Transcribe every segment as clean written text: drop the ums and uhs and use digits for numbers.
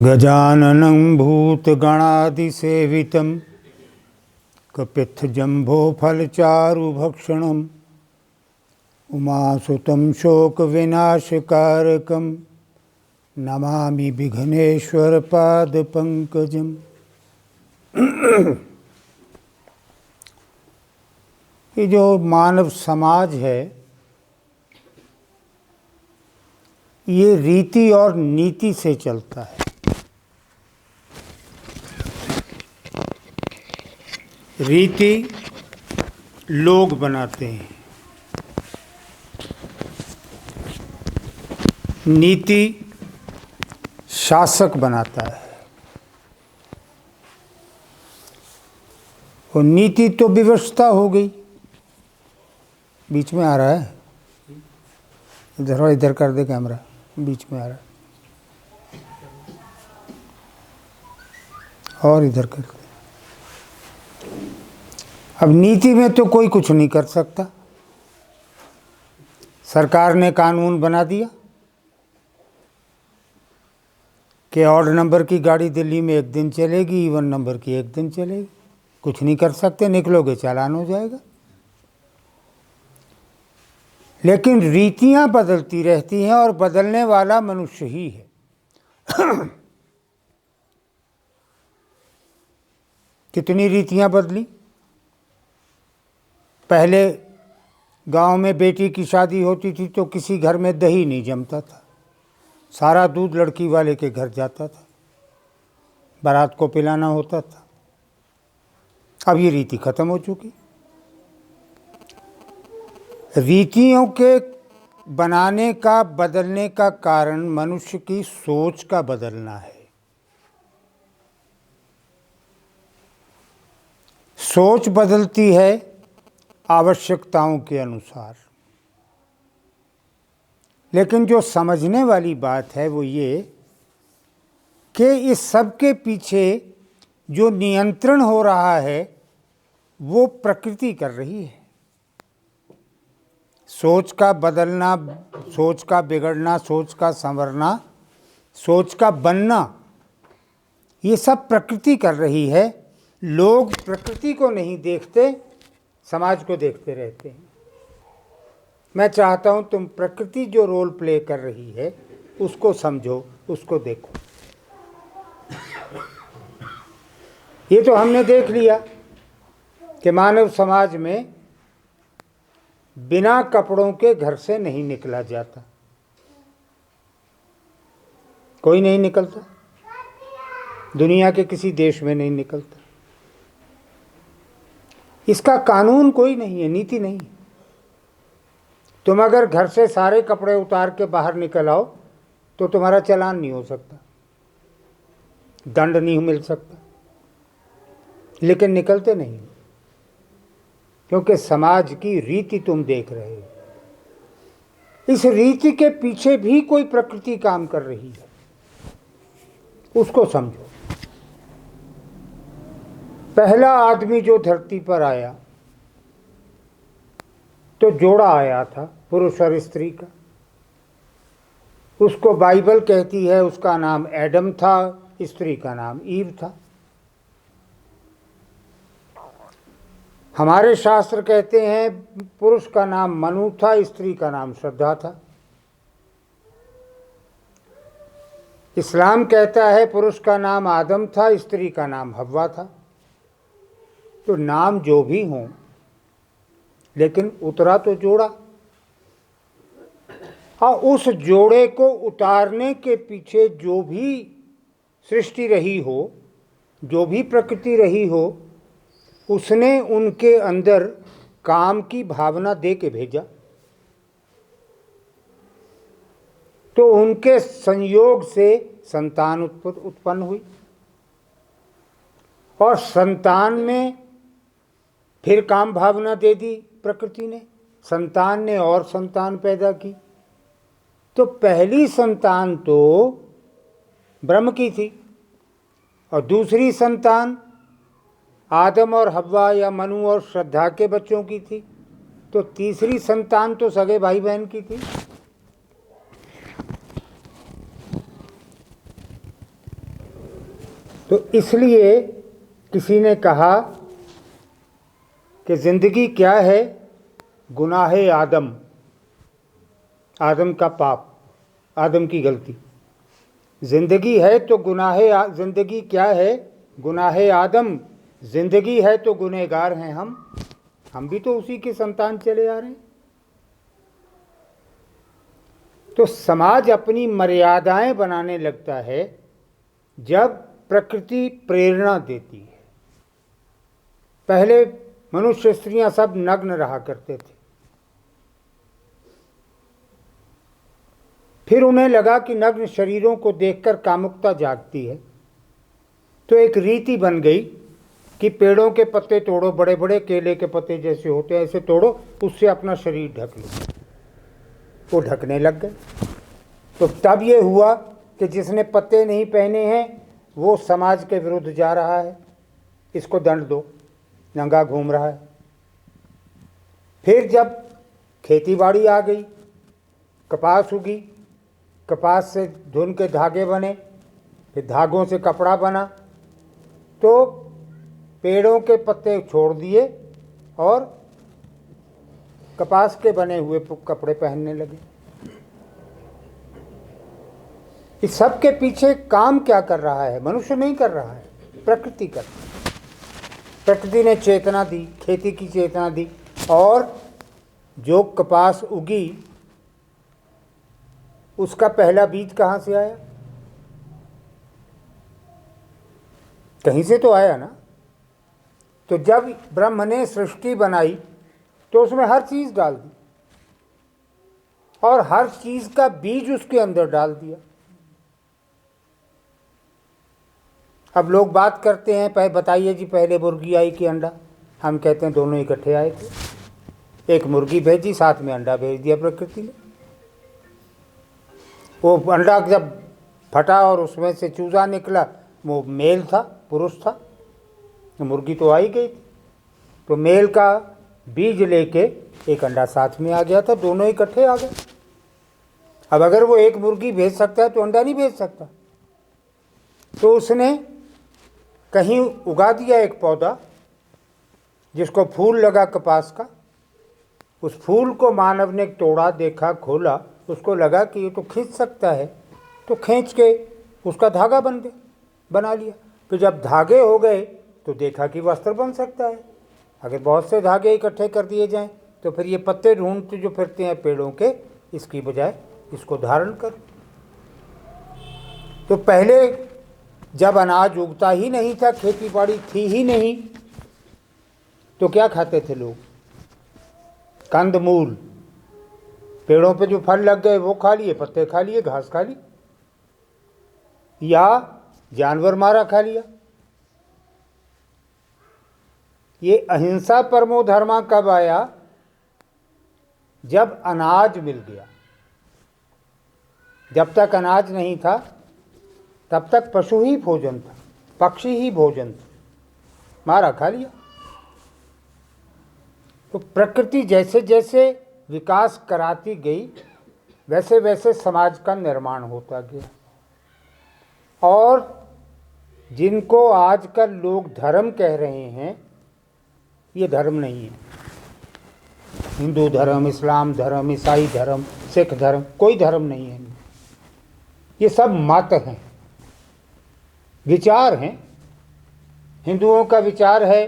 गजाननं भूतगणादिसेवितं कपित्थजम्बोफलचारुभक्षणम् उमासुतं शोकविनाशकारकं नमामि विघ्नेश्वरपादपङ्कजम्। ये जो मानव समाज है, ये रीति और नीति से चलता है। रीति लोग बनाते हैं, नीति शासक बनाता है। और नीति तो व्यवस्था हो गई। बीच में आ रहा है, इधर कर दे कैमरा, बीच में आ रहा है और इधर कर दे। अब नीति में तो कोई कुछ नहीं कर सकता। सरकार ने कानून बना दिया कि ऑड नंबर की गाड़ी दिल्ली में एक दिन चलेगी, इवन नंबर की एक दिन चलेगी। कुछ नहीं कर सकते, निकलोगे चालान हो जाएगा। लेकिन रीतियां बदलती रहती हैं और बदलने वाला मनुष्य ही है। कितनी रीतियां बदली। पहले गांव में बेटी की शादी होती थी तो किसी घर में दही नहीं जमता था, सारा दूध लड़की वाले के घर जाता था, बारात को पिलाना होता था। अब ये रीति खत्म हो चुकी। रीतियों के बनाने का, बदलने का कारण मनुष्य की सोच का बदलना है। सोच बदलती है आवश्यकताओं के अनुसार। लेकिन जो समझने वाली बात है वो ये कि इस सब के पीछे जो नियंत्रण हो रहा है वो प्रकृति कर रही है। सोच का बदलना, सोच का बिगड़ना, सोच का संवरना, सोच का बनना, ये सब प्रकृति कर रही है। लोग प्रकृति को नहीं देखते, समाज को देखते रहते हैं। मैं चाहता हूं तुम प्रकृति जो रोल प्ले कर रही है उसको समझो, उसको देखो। ये तो हमने देख लिया कि मानव समाज में बिना कपड़ों के घर से नहीं निकला जाता। कोई नहीं निकलता, दुनिया के किसी देश में नहीं निकलता। इसका कानून कोई नहीं है, नीति नहीं। तुम अगर घर से सारे कपड़े उतार के बाहर निकल आओ तो तुम्हारा चालान नहीं हो सकता, दंड नहीं मिल सकता। लेकिन निकलते नहीं, क्योंकि समाज की रीति तुम देख रहे हो। इस रीति के पीछे भी कोई प्रकृति काम कर रही है, उसको समझो। पहला आदमी जो धरती पर आया तो जोड़ा आया था, पुरुष और स्त्री का। उसको बाइबल कहती है उसका नाम एडम था, स्त्री का नाम ईव था। हमारे शास्त्र कहते हैं पुरुष का नाम मनु था, स्त्री का नाम श्रद्धा था। इस्लाम कहता है पुरुष का नाम आदम था, स्त्री का नाम हव्वा था। तो नाम जो भी हों, लेकिन उतरा तो जोड़ा। हाँ, उस जोड़े को उतारने के पीछे जो भी सृष्टि रही हो, जो भी प्रकृति रही हो, उसने उनके अंदर काम की भावना दे के भेजा। तो उनके संयोग से संतान उत्पन्न हुई और संतान में फिर काम भावना दे दी प्रकृति ने। संतान ने और संतान पैदा की। तो पहली संतान तो ब्रह्म की थी और दूसरी संतान आदम और हव्वा या मनु और श्रद्धा के बच्चों की थी। तो तीसरी संतान तो सगे भाई बहन की थी। तो इसलिए किसी ने कहा कि ज़िंदगी क्या है? गुनाहे आदम, आदम का पाप, आदम की गलती। ज़िंदगी है तो ज़िंदगी क्या है? गुनाहे आदम। ज़िंदगी है तो गुनहगार हैं हम भी तो उसी के संतान चले आ रहे हैं। तो समाज अपनी मर्यादाएं बनाने लगता है जब प्रकृति प्रेरणा देती है। पहले मनुष्य स्त्रियां सब नग्न रहा करते थे, फिर उन्हें लगा कि नग्न शरीरों को देखकर कामुकता जागती है, तो एक रीति बन गई कि पेड़ों के पत्ते तोड़ो, बड़े बड़े केले के पत्ते जैसे होते हैं ऐसे तोड़ो, उससे अपना शरीर ढक लो। वो ढकने लग गए। तो तब ये हुआ कि जिसने पत्ते नहीं पहने हैं वो समाज के विरुद्ध जा रहा है, इसको दंड दो, नंगा घूम रहा है। फिर जब खेतीबाड़ी आ गई, कपास उगी, कपास से धुन के धागे बने, फिर धागों से कपड़ा बना, तो पेड़ों के पत्ते छोड़ दिए और कपास के बने हुए कपड़े पहनने लगे। इस सब के पीछे काम क्या कर रहा है? मनुष्य नहीं कर रहा है, प्रकृति कर रही है। प्रकृति ने चेतना दी, खेती की चेतना दी, और जो कपास उगी उसका पहला बीज कहाँ से आया? कहीं से तो आया ना। तो जब ब्रह्म ने सृष्टि बनाई तो उसमें हर चीज़ डाल दी और हर चीज़ का बीज उसके अंदर डाल दिया। अब लोग बात करते हैं, पहले बताइए जी पहले मुर्गी आई कि अंडा? हम कहते हैं दोनों इकट्ठे आए थे। एक मुर्गी भेजी, साथ में अंडा भेज दिया प्रकृति ने। वो अंडा जब फटा और उसमें से चूजा निकला, वो मेल था, पुरुष था, तो मुर्गी तो आई गई थी। तो मेल का बीज लेके एक अंडा साथ में आ गया था, दोनों इकट्ठे आ गए। अब अगर वो एक मुर्गी भेज सकता है तो अंडा नहीं भेज सकता। तो उसने कहीं उगा दिया एक पौधा जिसको फूल लगा कपास का। उस फूल को मानव ने तोड़ा, देखा, खोला, उसको लगा कि ये तो खींच सकता है, तो खींच के उसका धागा बना लिया। फिर जब धागे हो गए तो देखा कि वस्त्र बन सकता है। अगर बहुत से धागे इकट्ठे कर दिए जाएं तो फिर ये पत्ते ढूंढते जो फिरते हैं पेड़ों के, इसकी बजाय इसको धारण कर। तो पहले जब अनाज उगता ही नहीं था, खेती बाड़ी थी ही नहीं, तो क्या खाते थे लोग? कंदमूल। पेड़ों पे जो फल लग गए वो खा लिए, पत्ते खा लिए, घास खा ली, या जानवर मारा खा लिया। ये अहिंसा परमो धर्मा कब आया? जब अनाज मिल गया। जब तक अनाज नहीं था तब तक पशु ही भोजन था, पक्षी ही भोजन था, मारा खा लिया। तो प्रकृति जैसे जैसे विकास कराती गई वैसे वैसे समाज का निर्माण होता गया। और जिनको आजकल लोग धर्म कह रहे हैं, ये धर्म नहीं है। हिंदू धर्म, इस्लाम धर्म, ईसाई धर्म, सिख धर्म, कोई धर्म नहीं है। ये सब मत हैं, विचार हैं। हिंदुओं का विचार है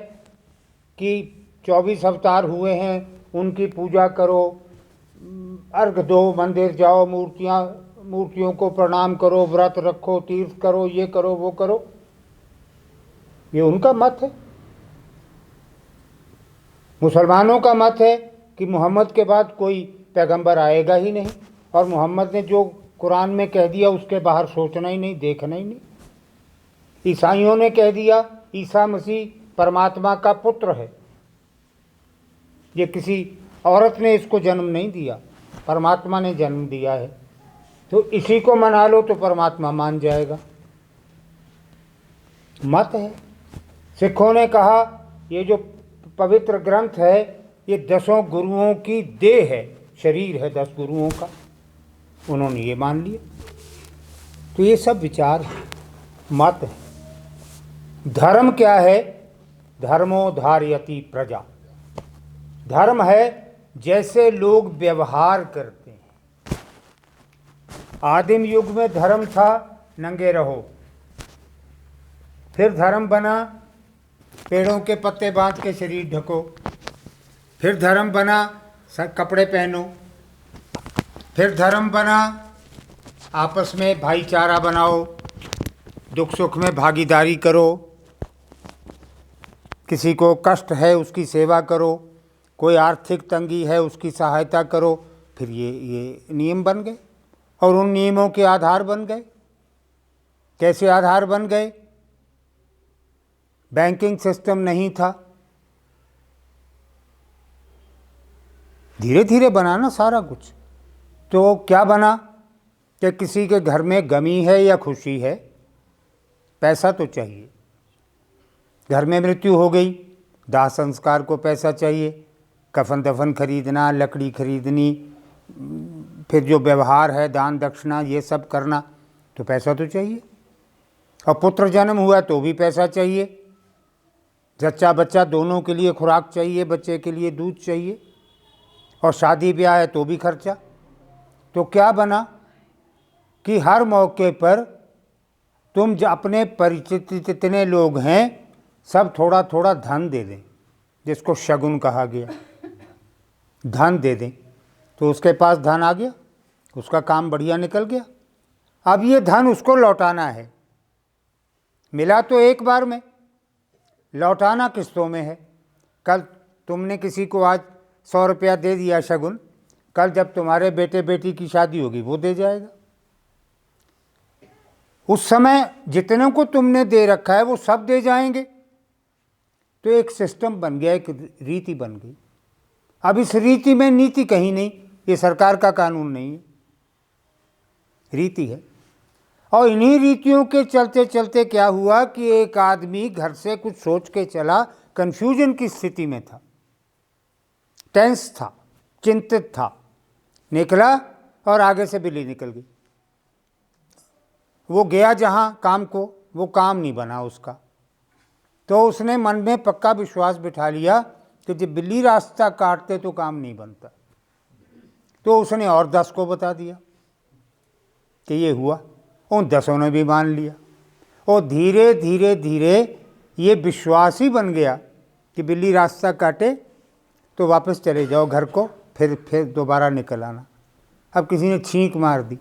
कि 24 अवतार हुए हैं, उनकी पूजा करो, अर्घ दो, मंदिर जाओ, मूर्तियों को प्रणाम करो, व्रत रखो, तीर्थ करो, ये करो, वो करो। ये उनका मत है। मुसलमानों का मत है कि मोहम्मद के बाद कोई पैगंबर आएगा ही नहीं, और मोहम्मद ने जो कुरान में कह दिया उसके बाहर सोचना ही नहीं, देखना ही नहीं। ईसाइयों ने कह दिया ईसा मसीह परमात्मा का पुत्र है। ये किसी औरत ने इसको जन्म नहीं दिया, परमात्मा ने जन्म दिया है। तो इसी को मना लो तो परमात्मा मान जाएगा। मत है। सिखों ने कहा ये जो पवित्र ग्रंथ है ये 10 गुरुओं की देह है, शरीर है 10 गुरुओं का। उन्होंने ये मान लिया। तो ये सब विचार है, मत है। धर्म क्या है? धर्मो धारयति प्रजा। धर्म है जैसे लोग व्यवहार करते हैं। आदिम युग में धर्म था नंगे रहो, फिर धर्म बना पेड़ों के पत्ते बांध के शरीर ढको, फिर धर्म बना कपड़े पहनो, फिर धर्म बना आपस में भाईचारा बनाओ, दुख सुख में भागीदारी करो, किसी को कष्ट है उसकी सेवा करो, कोई आर्थिक तंगी है उसकी सहायता करो। फिर ये नियम बन गए और उन नियमों के आधार बन गए। कैसे आधार बन गए? बैंकिंग सिस्टम नहीं था, धीरे धीरे बना ना सारा कुछ। तो क्या बना कि किसी के घर में गमी है या खुशी है, पैसा तो चाहिए। घर में मृत्यु हो गई, दाह संस्कार को पैसा चाहिए, कफन दफन खरीदना, लकड़ी खरीदनी, फिर जो व्यवहार है दान दक्षिणा ये सब करना, तो पैसा तो चाहिए। और पुत्र जन्म हुआ तो भी पैसा चाहिए। जच्चा बच्चा दोनों के लिए खुराक चाहिए, बच्चे के लिए दूध चाहिए, और शादी ब्याह है तो भी खर्चा। तो क्या बना कि हर मौके पर तुम जो अपने परिचित जितने लोग हैं सब थोड़ा थोड़ा धन दे दें, जिसको शगुन कहा गया, धन दे दें। तो उसके पास धन आ गया, उसका काम बढ़िया निकल गया। अब ये धन उसको लौटाना है। मिला तो एक बार में, लौटाना किस्तों में है। कल तुमने किसी को आज 100 रुपया दे दिया शगुन, कल जब तुम्हारे बेटे बेटी की शादी होगी वो दे जाएगा। उस समय जितने को तुमने दे रखा है वो सब दे जाएंगे। तो एक सिस्टम बन गया, एक रीति बन गई। अब इस रीति में नीति कहीं नहीं, ये सरकार का कानून नहीं है, रीति है। और इन्हीं रीतियों के चलते चलते क्या हुआ कि एक आदमी घर से कुछ सोच के चला, कंफ्यूजन की स्थिति में था, टेंस था, चिंतित था, निकला और आगे से बिल्ली निकल गई। वो गया जहाँ काम को, वो काम नहीं बना उसका। तो उसने मन में पक्का विश्वास बिठा लिया कि जब बिल्ली रास्ता काटते तो काम नहीं बनता। तो उसने और 10 को बता दिया कि ये हुआ। उन 10 ने भी मान लिया और धीरे धीरे धीरे ये विश्वास ही बन गया कि बिल्ली रास्ता काटे तो वापस चले जाओ घर को, फिर दोबारा निकल आना। अब किसी ने छींक मार दी,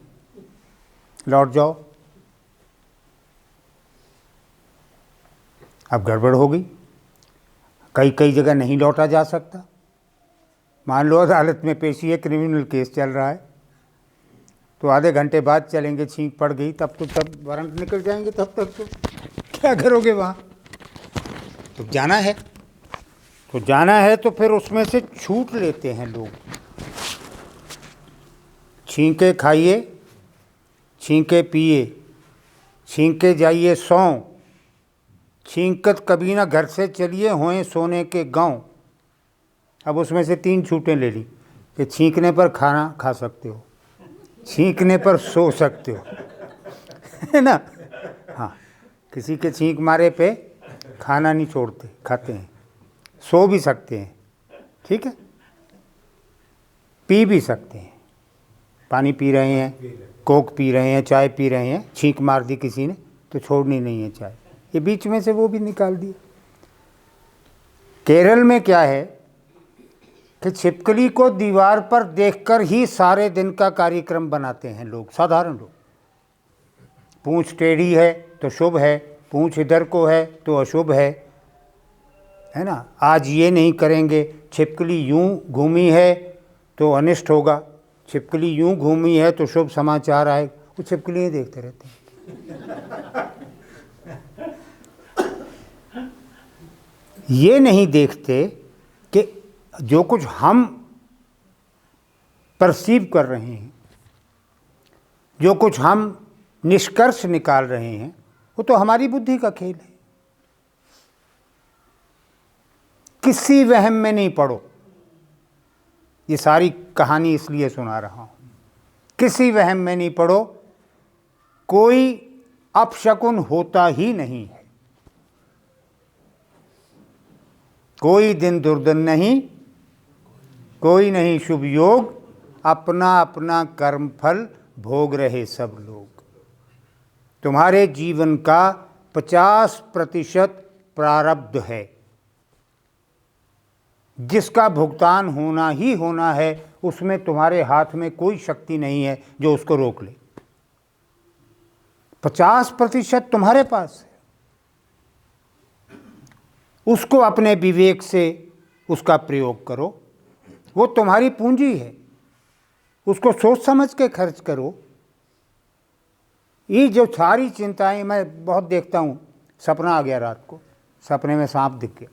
लौट जाओ। अब गड़बड़ हो गई, कई जगह नहीं लौटा जा सकता। मान लो अदालत में पेशी है, क्रिमिनल केस चल रहा है, तो आधे घंटे बाद चलेंगे, छींक पड़ गई तब वारंट निकल जाएंगे, तब तक तो क्या करोगे वहाँ? तो जाना है तो फिर उसमें से छूट लेते हैं लोग। छींके खाइए, छींके पिए, छींके जाइए सौं, छींकत कभी ना घर से चलिए, होएं सोने के गांव। अब उसमें से 3 छूटें ले ली कि छींकने पर खाना खा सकते हो, छींकने पर सो सकते हो, है ना? हाँ, किसी के छींक मारे पे खाना नहीं छोड़ते, खाते हैं, सो भी सकते हैं, ठीक है, पी भी सकते हैं। पानी पी रहे हैं, कोक पी रहे हैं, चाय पी रहे हैं, छींक मार दी किसी ने तो छोड़नी नहीं है चाय, ये बीच में से वो भी निकाल दिया। केरल में क्या है कि छिपकली को दीवार पर देखकर ही सारे दिन का कार्यक्रम बनाते हैं लोग, साधारण लोग। पूंछ टेढ़ी है तो शुभ है, पूंछ इधर को है तो अशुभ है ना? आज ये नहीं करेंगे, छिपकली यूं घूमी है तो अनिष्ट होगा, छिपकली यूं घूमी है तो शुभ समाचार आए। वो छिपकली ही देखते रहते हैं। ये नहीं देखते कि जो कुछ हम परसीव कर रहे हैं, जो कुछ हम निष्कर्ष निकाल रहे हैं, वो तो हमारी बुद्धि का खेल है। किसी वहम में नहीं पड़ो, ये सारी कहानी इसलिए सुना रहा हूं। किसी वहम में नहीं पड़ो, कोई अपशकुन होता ही नहीं है। कोई दिन दुर्दिन नहीं, कोई नहीं शुभ योग, अपना अपना कर्म फल भोग रहे सब लोग। तुम्हारे जीवन का 50% प्रारब्ध है, जिसका भुगतान होना ही होना है। उसमें तुम्हारे हाथ में कोई शक्ति नहीं है जो उसको रोक ले। 50% तुम्हारे पास है, उसको अपने विवेक से उसका प्रयोग करो। वो तुम्हारी पूंजी है, उसको सोच समझ के खर्च करो। ये जो सारी चिंताएं, मैं बहुत देखता हूँ, सपना आ गया रात को, सपने में सांप दिख गया,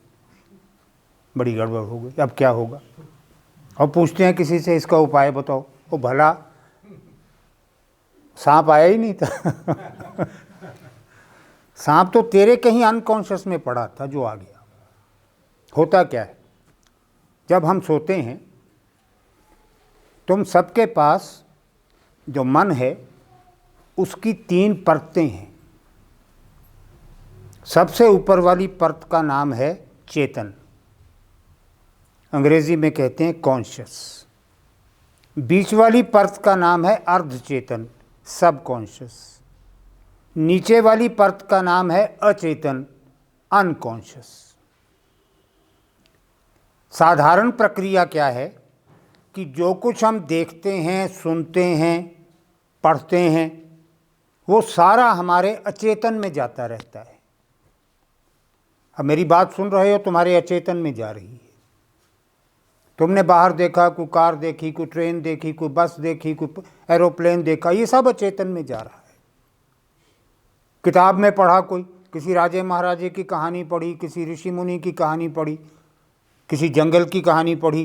बड़ी गड़बड़ हो गई, अब क्या होगा। और पूछते हैं किसी से, इसका उपाय बताओ। वो भला सांप आया ही नहीं था सांप तो तेरे कहीं अनकॉन्शियस में पड़ा था जो आ गया। होता क्या है, जब हम सोते हैं, तुम सबके पास जो मन है उसकी 3 परतें हैं। सबसे ऊपर वाली परत का नाम है चेतन, अंग्रेजी में कहते हैं कॉन्शियस। बीच वाली परत का नाम है अर्ध चेतन, सब कॉन्शियस। नीचे वाली परत का नाम है अचेतन, अनकॉन्शियस। साधारण प्रक्रिया क्या है कि जो कुछ हम देखते हैं, सुनते हैं, पढ़ते हैं, वो सारा हमारे अचेतन में जाता रहता है। अब मेरी बात सुन रहे हो, तुम्हारे अचेतन में जा रही है। तुमने बाहर देखा, कोई कार देखी, कोई ट्रेन देखी, कोई बस देखी, कोई एरोप्लेन देखा, ये सब अचेतन में जा रहा है। किताब में पढ़ा, कोई किसी राजे महाराजे की कहानी पढ़ी, किसी ऋषि मुनि की कहानी पढ़ी, किसी जंगल की कहानी पढ़ी,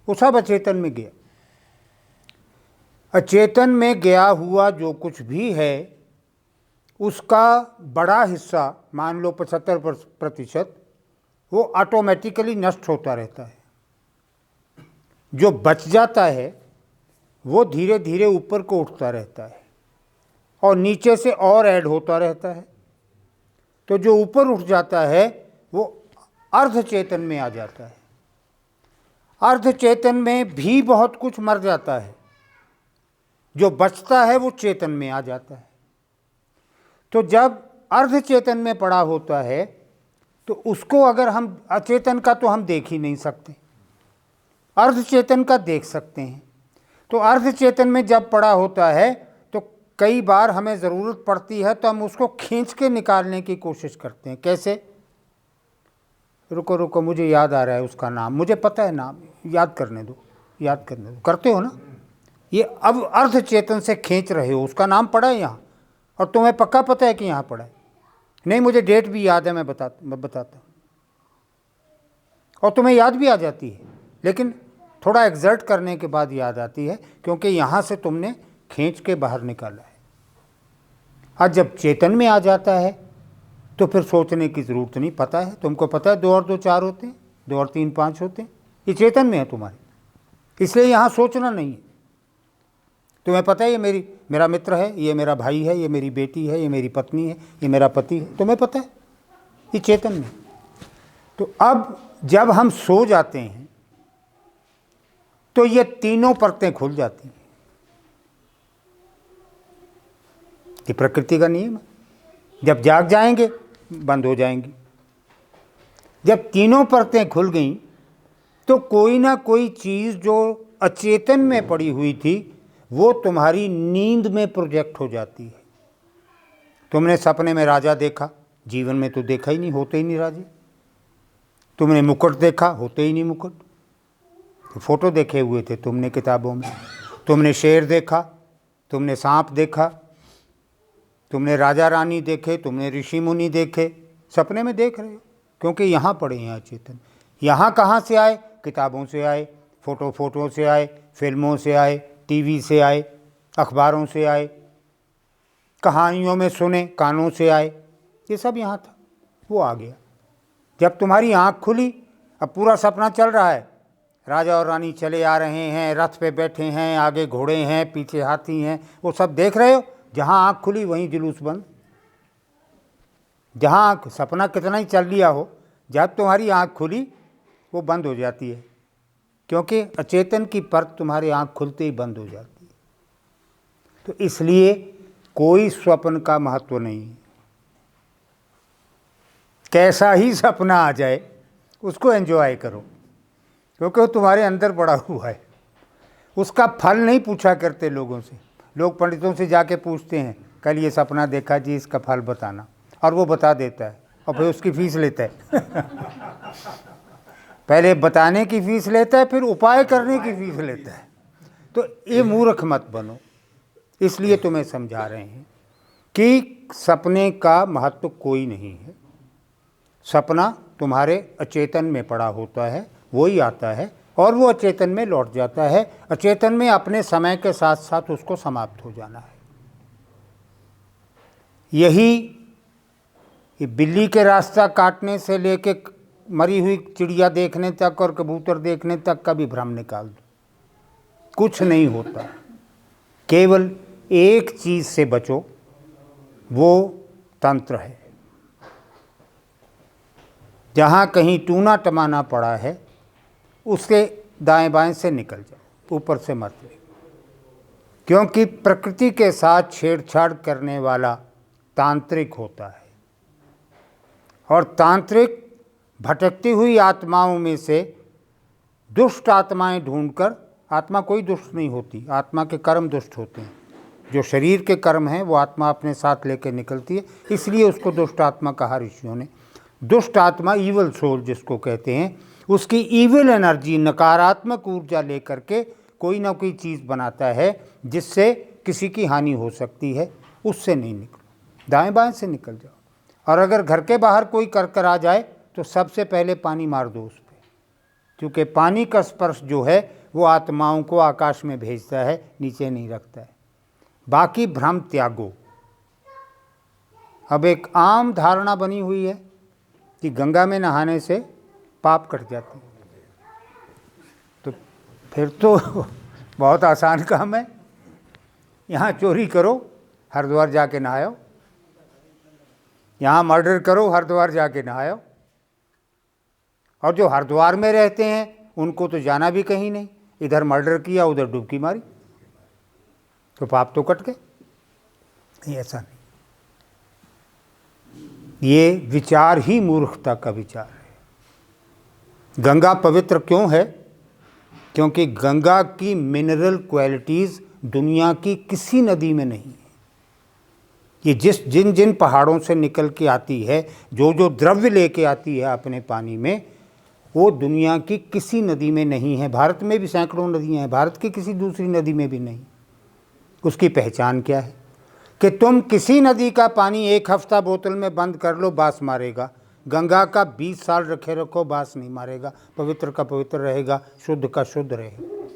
वो सब अचेतन में गया। अचेतन में गया हुआ जो कुछ भी है, उसका बड़ा हिस्सा, मान लो 75%, वो ऑटोमेटिकली नष्ट होता रहता है। जो बच जाता है वो धीरे धीरे ऊपर को उठता रहता है और नीचे से और ऐड होता रहता है। तो जो ऊपर उठ जाता है वो अर्ध चेतन में आ जाता है। अर्ध चेतन में भी बहुत कुछ मर जाता है, जो बचता है वो चेतन में आ जाता है। तो जब अर्ध चेतन में पड़ा होता है तो उसको अगर हम, अचेतन का तो हम देख ही नहीं सकते, अर्ध चेतन का देख सकते हैं। तो अर्ध चेतन में जब पड़ा होता है तो कई बार हमें ज़रूरत पड़ती है तो हम उसको खींच के निकालने की कोशिश करते हैं। कैसे? रुको रुको, मुझे याद आ रहा है उसका नाम, मुझे पता है नाम, याद करने दो, याद करने दो। करते हो ना ये, अब अर्ध चेतन से खींच रहे हो, उसका नाम पड़ा है यहाँ और तुम्हें पक्का पता है कि यहाँ पड़ा है। नहीं, मुझे डेट भी याद है, मैं बताता हूँ और तुम्हें याद भी आ जाती है, लेकिन थोड़ा एग्जर्ट करने के बाद याद आती है, क्योंकि यहाँ से तुमने खींच के बाहर निकाला है। आज जब चेतन में आ जाता है तो फिर सोचने की ज़रूरत नहीं। पता है, तुमको पता है 2 और 2 4 होते हैं, 2 और 3 5 होते हैं। ये चेतन में है तुम्हारे, इसलिए यहाँ सोचना नहीं है। तुम्हें पता है ये मेरा मित्र है, ये मेरा भाई है, ये मेरी बेटी है, ये मेरी पत्नी है, ये मेरा पति है, तुम्हें पता है, ये चेतन में। तो अब जब हम सो जाते हैं तो ये तीनों परतें खुल जाती हैं। ये प्रकृति का नियम है। जब जाग जाएंगे बंद हो जाएंगी। जब तीनों परतें खुल गईं तो कोई ना कोई चीज़ जो अचेतन में पड़ी हुई थी वो तुम्हारी नींद में प्रोजेक्ट हो जाती है। तुमने सपने में राजा देखा, जीवन में तो देखा ही नहीं, होते ही नहीं राजे। तुमने मुकुट देखा, होते ही नहीं मुकुट, तो फोटो देखे हुए थे तुमने किताबों में। तुमने शेर देखा, तुमने सांप देखा, तुमने राजा रानी देखे, तुमने ऋषि मुनि देखे, सपने में देख रहे हो, क्योंकि यहाँ पड़े हैं अचेतन। यहाँ कहाँ से आए? किताबों से आए, फोटो से आए, फिल्मों से आए, टीवी से आए, अखबारों से आए, कहानियों में सुने, कानों से आए, ये सब यहाँ था, वो आ गया। जब तुम्हारी आँख खुली, अब पूरा सपना चल रहा है, राजा और रानी चले आ रहे हैं, रथ पे बैठे हैं, आगे घोड़े हैं, पीछे हाथी हैं, वो सब देख रहे हो। जहाँ आँख खुली वहीं जुलूस बंद। जहाँ आँख, सपना कितना ही चल लिया हो, जब तुम्हारी आँख खुली वो बंद हो जाती है, क्योंकि अचेतन की परत तुम्हारी आँख खुलते ही बंद हो जाती है। तो इसलिए कोई स्वप्न का महत्व नहीं है। कैसा ही सपना आ जाए उसको एंजॉय करो, क्योंकि वो तुम्हारे अंदर पड़ा हुआ है। उसका फल नहीं पूछा करते लोगों से। लोग पंडितों से जाके पूछते हैं, कल ये सपना देखा जी, इसका फल बताना, और वो बता देता है और फिर उसकी फीस लेता है। पहले बताने की फीस लेता है, फिर उपाय करने की फीस लेता है। तो ये मूर्ख मत बनो। इसलिए तुम्हें समझा रहे हैं कि सपने का महत्व कोई नहीं है। सपना तुम्हारे अचेतन में पड़ा होता है, वही आता है और वो अचेतन में लौट जाता है। अचेतन में अपने समय के साथ साथ उसको समाप्त हो जाना है। यही ये बिल्ली के रास्ता काटने से लेके मरी हुई चिड़िया देखने तक और कबूतर देखने तक का भी भ्रम निकाल दो, कुछ नहीं होता। केवल एक चीज से बचो, वो तंत्र है। जहाँ कहीं टूना टमाना पड़ा है उसके दाएं बाएं से निकल जाओ, ऊपर से मत ले, क्योंकि प्रकृति के साथ छेड़छाड़ करने वाला तांत्रिक होता है। और तांत्रिक भटकती हुई आत्माओं में से दुष्ट आत्माएं ढूंढकर, आत्मा कोई दुष्ट नहीं होती, आत्मा के कर्म दुष्ट होते हैं। जो शरीर के कर्म हैं वो आत्मा अपने साथ लेकर निकलती है, इसलिए उसको दुष्ट आत्मा कहा ऋषियों ने। दुष्ट आत्मा, ईवल सोल जिसको कहते हैं, उसकी ईविल एनर्जी, नकारात्मक ऊर्जा लेकर के कोई ना कोई चीज़ बनाता है जिससे किसी की हानि हो सकती है। उससे नहीं निकलो, दाएं बाएं से निकल जाओ। और अगर घर के बाहर कोई कर आ जाए तो सबसे पहले पानी मार दो उस पर, क्योंकि पानी का स्पर्श जो है वो आत्माओं को आकाश में भेजता है, नीचे नहीं रखता है। बाकी भ्रम त्यागो। अब एक आम धारणा बनी हुई है कि गंगा में नहाने से पाप कट जाते हैं, तो फिर तो बहुत आसान काम है। यहाँ चोरी करो, हरिद्वार जाके नहाओ। यहाँ मर्डर करो, हरिद्वार जाके नहाओ। और जो हरिद्वार में रहते हैं उनको तो जाना भी कहीं नहीं, इधर मर्डर किया उधर डुबकी मारी, तो पाप तो कट गए। ऐसा नहीं, ये विचार ही मूर्खता का विचार है। गंगा पवित्र क्यों है? क्योंकि गंगा की मिनरल क्वालिटीज़ दुनिया की किसी नदी में नहीं है। ये जिन जिन पहाड़ों से निकल के आती है, जो जो द्रव्य लेके आती है अपने पानी में, वो दुनिया की किसी नदी में नहीं है। भारत में भी सैकड़ों नदियाँ हैं, भारत की किसी दूसरी नदी में भी नहीं। उसकी पहचान क्या है कि तुम किसी नदी का पानी एक हफ्ता बोतल में बंद कर लो, बास मारेगा। गंगा का 20 साल रखे रखो, बास नहीं मारेगा। पवित्र का पवित्र रहेगा, शुद्ध का शुद्ध रहेगा,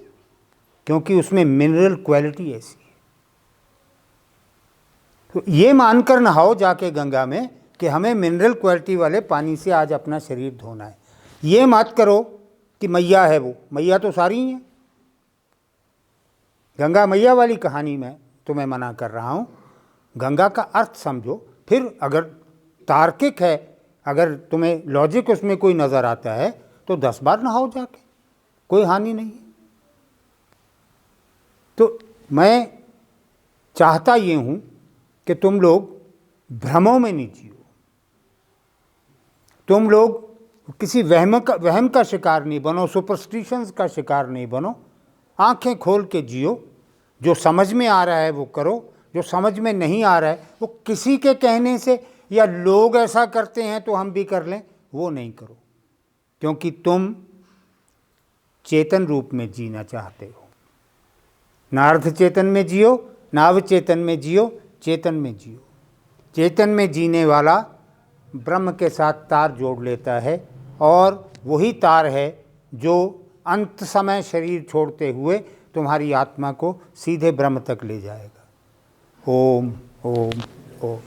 क्योंकि उसमें मिनरल क्वालिटी ऐसी है। तो ये मानकर नहाओ जाके गंगा में कि हमें मिनरल क्वालिटी वाले पानी से आज अपना शरीर धोना है। ये मत करो कि मैया है वो, मैया तो सारी ही हैं। गंगा मैया वाली कहानी में तुम्हें मना कर रहा हूँ। गंगा का अर्थ समझो। फिर अगर तार्किक है, अगर तुम्हें लॉजिक उसमें कोई नज़र आता है तो 10 बार नहाओ जाके, कोई हानि नहीं है। तो मैं चाहता ये हूँ कि तुम लोग भ्रमों में नहीं जियो, तुम लोग किसी वहम का शिकार नहीं बनो, सुपरस्टिशंस का शिकार नहीं बनो। आंखें खोल के जियो। जो समझ में आ रहा है वो करो, जो समझ में नहीं आ रहा है वो किसी के कहने से या लोग ऐसा करते हैं तो हम भी कर लें, वो नहीं करो, क्योंकि तुम चेतन रूप में जीना चाहते हो। ना अर्ध चेतन में जियो, ना अवचेतन में जियो, चेतन में जियो। चेतन में जीने वाला ब्रह्म के साथ तार जोड़ लेता है, और वही तार है जो अंत समय शरीर छोड़ते हुए तुम्हारी आत्मा को सीधे ब्रह्म तक ले जाएगा। ओम ओम ओम।